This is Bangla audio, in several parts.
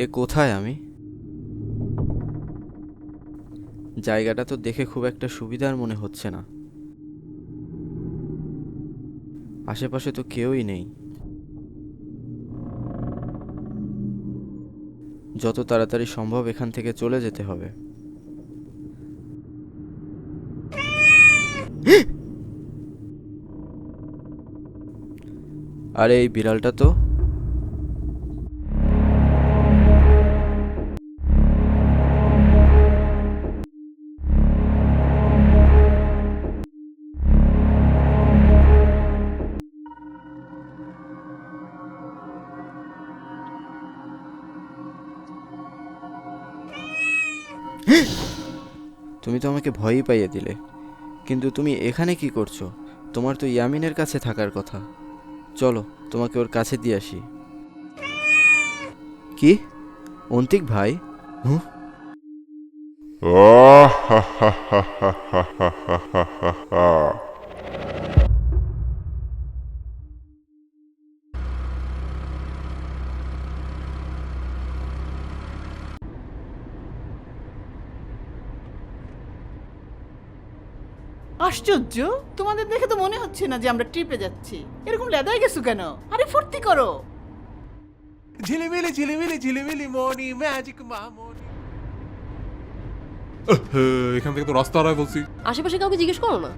এ কোথায় আমি? জায়গাটা তো দেখে খুব একটা সুবিধার মনে হচ্ছে না। আশেপাশে তো কেউই নেই। যত তাড়াতাড়ি সম্ভব এখান থেকে চলে যেতে হবে। আরে এই বিড়ালটা তো। তুমি তো আমাকে ভয়ই পাইয়ে দিলে। কিন্তু তুমি এখানে কি করছো? তোমার তো ইয়ামিনের কাছে থাকার কথা। চলো, তোমাকে ওর কাছে দিয়ে আসি। কি? অন্তিক ভাই? হুঁ? আশ্চর্য, তোমাদের দেখে তো মনে হচ্ছে না যে আমরা ট্রিপে যাচ্ছি। এরকম লেদায় গেছো কেন? আরে ফুর্তি করো। ঝিলিমিলি ঝিলিমিলি ঝিলিমিলি মনি ম্যাজিক মামনি। এখান থেকে তো রাস্তা হারায় বলছি। আশেপাশে কাউকে জিজ্ঞেস করো না।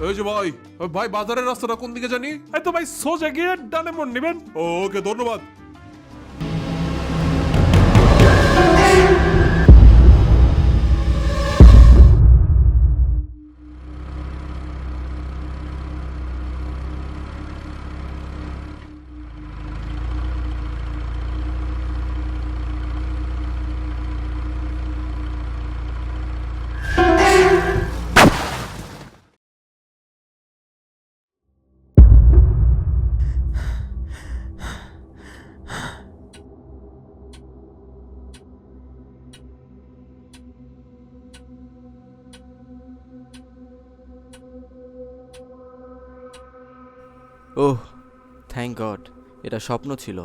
এই যে ভাই, ভাই বাজারের রাস্তাটা কোন দিকে জানি? এই তো ভাই সোজা গিয়ে ডানে মোড় নেবেন। ওকে ধন্যবাদ। ওহ, থ্যাংক গড, এটা স্বপ্ন ছিল।